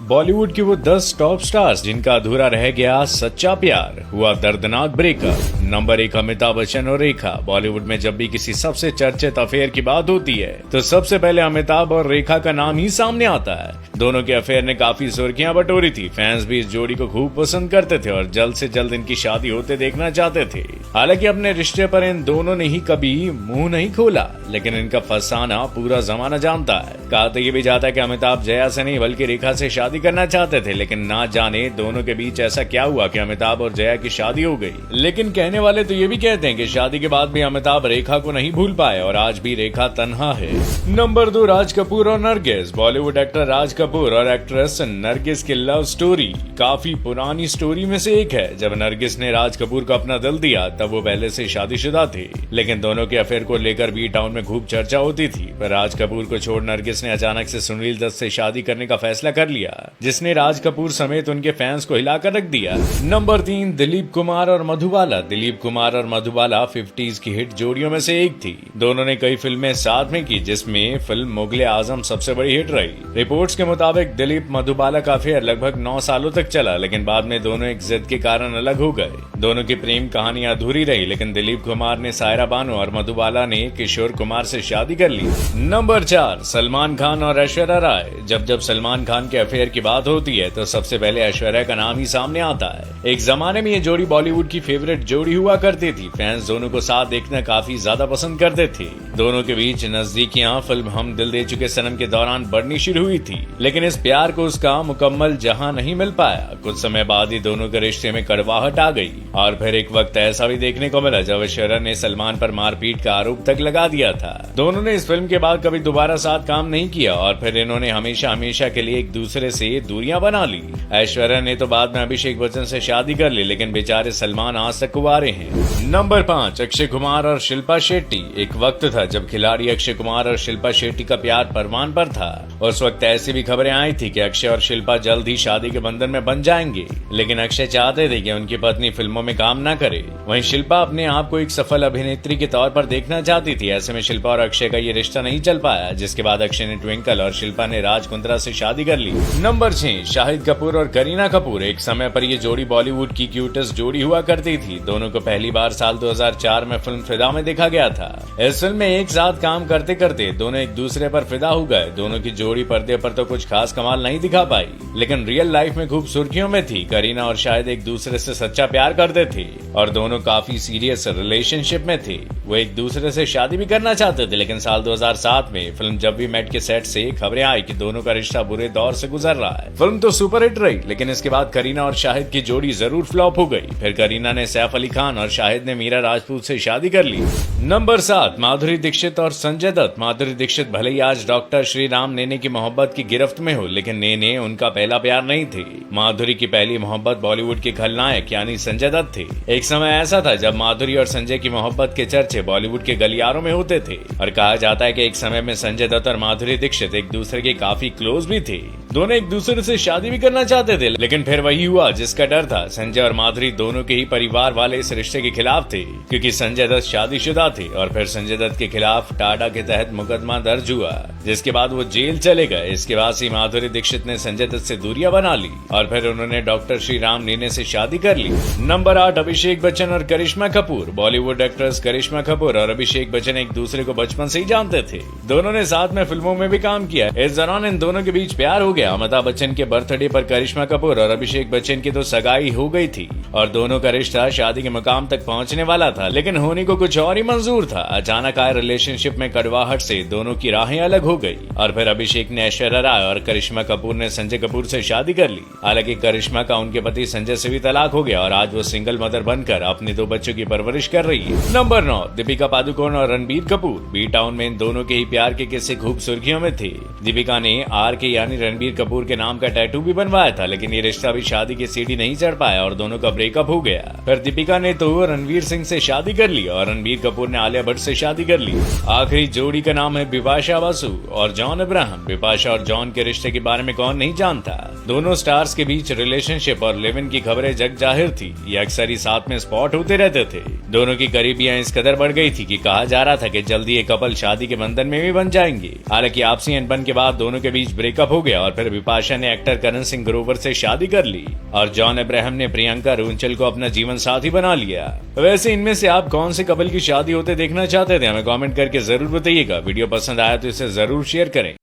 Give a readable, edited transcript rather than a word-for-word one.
बॉलीवुड की वो 10 top stars जिनका अधूरा रह गया सच्चा प्यार, हुआ दर्दनाक ब्रेकअप। नंबर 1, अमिताभ बच्चन और रेखा। बॉलीवुड में जब भी किसी सबसे चर्चित अफेयर की बात होती है तो सबसे पहले अमिताभ और रेखा का नाम ही सामने आता है। दोनों के अफेयर ने काफी सुर्खियां बटोरी थी। फैंस भी इस जोड़ी को खूब पसंद करते थे और जल्द से जल्द इनकी शादी होते देखना चाहते थे। हालांकि अपने रिश्ते पर इन दोनों ने ही कभी मुंह नहीं खोला, लेकिन इनका फसाना पूरा जमाना जानता है। कहा तो ये भी जाता है कि अमिताभ जया से नहीं बल्कि रेखा से शादी करना चाहते थे, लेकिन ना जाने दोनों के बीच ऐसा क्या हुआ कि अमिताभ और जया की शादी हो गई। लेकिन कहने वाले तो ये भी कहते हैं कि शादी के बाद भी अमिताभ रेखा को नहीं भूल पाए और आज भी रेखा तन्हा है। नंबर 2, राज कपूर और नरगिस। बॉलीवुड एक्टर राज कपूर और एक्ट्रेस नरगिस की लव स्टोरी काफी पुरानी स्टोरी में से एक है। जब नरगिस ने राज कपूर को अपना दिल दिया तब वो पहले से शादीशुदा थे, लेकिन दोनों के अफेयर को लेकर बी टाउन में खूब चर्चा होती थी। पर राज कपूर को छोड़ नरगिस ने अचानक से सुनील दत्त से शादी करने का फैसला कर लिया, जिसने राज कपूर समेत उनके फैंस को हिलाकर रख दिया। नंबर 3, दिलीप कुमार और मधुबाला। दिलीप कुमार और मधुबाला 50s की हिट जोड़ियों में से एक थी। दोनों ने कई फिल्में साथ में की, जिसमें फिल्म मुगले आजम सबसे बड़ी हिट रही। रिपोर्ट्स के मुताबिक दिलीप मधुबाला का अफेयर लगभग 9 सालों तक चला, लेकिन बाद में दोनों एक जिद के कारण अलग हो गए। दोनों की प्रेम कहानी अधूरी रही, लेकिन दिलीप कुमार ने सायरा बानो और मधुबाला ने किशोर कुमार से शादी कर ली। नंबर 4, सलमान खान और ऐश्वर्या राय। जब जब सलमान खान के अफेयर की बात होती है तो सबसे पहले ऐश्वर्या का नाम ही सामने आता है। एक जमाने में ये जोड़ी बॉलीवुड की फेवरेट जोड़ी हुआ करती थी। फैंस दोनों को साथ देखना काफी ज्यादा पसंद करते थे। दोनों के बीच नजदीकियां फिल्म हम दिल दे चुके सनम के दौरान बढ़नी शुरू हुई थी, लेकिन इस प्यार को उसका मुकम्मल जहां नहीं मिल पाया। कुछ समय बाद ही दोनों के रिश्ते में कड़वाहट आ गई और फिर एक वक्त ऐसा भी देखने को मिला जब ऐश्वर्या ने सलमान पर मारपीट का आरोप तक लगा दिया था। दोनों ने इस फिल्म के बाद कभी दोबारा साथ काम नहीं किया और फिर इन्होंने हमेशा हमेशा के लिए एक दूसरे से दूरियां बना ली। ऐश्वर्या ने तो बाद में अभिषेक बच्चन से शादी कर ली, लेकिन बेचारे सलमान आज तक कुंवारे हैं। नंबर 5, अक्षय कुमार और शिल्पा शेट्टी। एक वक्त था जब खिलाड़ी अक्षय कुमार और शिल्पा शेट्टी का प्यार परवान पर था। उस वक्त ऐसी भी खबरें आई थी कि अक्षय और शिल्पा जल्द ही शादी के बंधन में बन जाएंगे, लेकिन अक्षय चाहते थे कि उनकी पत्नी फिल्मों में काम न करे। वहीं शिल्पा अपने आप को एक सफल अभिनेत्री के तौर पर देखना चाहती थी। ऐसे में शिल्पा और अक्षय का ये रिश्ता नहीं चल पाया, जिसके बाद अक्षय ने ट्विंकल और शिल्पा ने राज कुंद्रा से शादी कर ली। नंबर 6, शाहिद कपूर और करीना कपूर। एक समय पर ये जोड़ी बॉलीवुड की क्यूटेस्ट जोड़ी हुआ करती थी। दोनों को पहली बार साल 2004 में फिल्म फिदा में देखा गया था। इस फिल्म में एक साथ काम करते करते दोनों एक दूसरे पर फिदा हो गए। दोनों की जोड़ी पर्दे पर तो कुछ खास कमाल नहीं दिखा पाई, लेकिन रियल लाइफ में खूब सुर्खियों में थी। करीना और शाहिद एक दूसरे से सच्चा प्यार करते थे और दोनों काफी सीरियस रिलेशनशिप में थे। वो एक दूसरे से शादी भी करना चाहते थे, लेकिन साल 2007 में फिल्म जब वी मेट के सेट से खबरें आई कि दोनों का रिश्ता बुरे दौर से गुजर रहा है। फिल्म तो सुपर हिट रही, लेकिन इसके बाद करीना और शाहिद की जोड़ी जरूर फ्लॉप हो गई। फिर करीना ने सैफ अली खान और शाहिद ने मीरा राजपूत से शादी कर ली। नंबर 7, माधुरी दीक्षित और संजय दत्त। माधुरी दीक्षित भले ही आज डॉक्टर श्री राम नेने की मोहब्बत की गिरफ्त में हो, लेकिन नेने उनका पहला प्यार नहीं थे। माधुरी की पहली मोहब्बत बॉलीवुड के खलनायक यानी संजय दत्त थे। एक समय ऐसा था जब माधुरी और संजय की मोहब्बत के चर्चे बॉलीवुड के गलियारों में होते थे और कहा जाता है कि एक समय में संजय दत्त और माधुरी दीक्षित एक दूसरे के काफी क्लोज भी थे। दोनों एक दूसरे से शादी भी करना चाहते थे, लेकिन फिर वही हुआ जिसका डर था। संजय और माधुरी दोनों के ही परिवार वाले इस रिश्ते के खिलाफ थे, क्योंकि संजय दत्त शादीशुदा थे और फिर संजय दत्त के खिलाफ टाडा के तहत मुकदमा दर्ज हुआ, जिसके बाद वो जेल चले गए। इसके बाद से माधुरी दीक्षित ने संजय दत्त से दूरियां बना ली और फिर उन्होंने डॉक्टर श्री राम नेने से शादी कर ली। नंबर 8, अभिषेक बच्चन और करिश्मा कपूर। बॉलीवुड एक्ट्रेस करिश्मा कपूर और अभिषेक बच्चन एक दूसरे को बचपन से ही जानते थे। दोनों ने साथ में फिल्मों में भी काम किया। इस दौरान इन दोनों के बीच प्यार हो गया। अमिताभ बच्चन के बर्थडे पर करिश्मा कपूर और अभिषेक बच्चन की तो सगाई हो गई थी और दोनों का रिश्ता शादी के मुकाम तक पहुंचने वाला था, लेकिन होने को कुछ और ही मंजूर था। अचानक आए रिलेशनशिप में कड़वाहट से दोनों की राहें अलग हो गई और फिर अभिषेक ने ऐश्वर्या राय और करिश्मा कपूर ने संजय कपूर से शादी कर ली। हालांकि करिश्मा का उनके पति संजय से भी तलाक हो गया और आज वो सिंगल मदर बनकर अपने 2 बच्चों की परवरिश कर रही है। नंबर 9, दीपिका पादुकोण और रणबीर कपूर। बी टाउन में इन दोनों के ही प्यार के किस्से खूब सुर्खियों में थे। दीपिका ने आर के यानी रणबीर कपूर के नाम का टैटू भी बनवाया था, लेकिन ये रिश्ता भी शादी की सीढ़ी नहीं चढ़ पाया और दोनों का ब्रेकअप हो गया। फिर दीपिका ने तो रणवीर सिंह से शादी कर ली और रणबीर कपूर ने आलिया भट्ट से शादी कर ली। आखिरी जोड़ी का नाम है बिपाशा बासु और जॉन अब्राहम। बिपाशा और जॉन के रिश्ते के बारे में कौन नहीं जानता। दोनों स्टार्स के बीच रिलेशनशिप और लिव इन की खबरें जग जाहिर थी। ये अक्सर ही साथ में स्पॉट होते रहते थे। दोनों की करीबियां इस कदर बढ़ गई थी कि कहा जा रहा था कि जल्दी ये कपल शादी के बंधन में भी बन जाएंगे। हालांकि आपसी अनबन के बाद दोनों के बीच ब्रेकअप हो गया और फिर बिपाशा ने एक्टर करण सिंह ग्रोवर से शादी कर ली और जॉन अब्राहम ने प्रियंका रुंचल को अपना जीवन साथी बना लिया। वैसे इनमें से आप कौन से कपल की शादी होते देखना चाहते थे, हमें कमेंट करके जरूर बताइएगा। वीडियो पसंद आया तो इसे जरूर शेयर करें।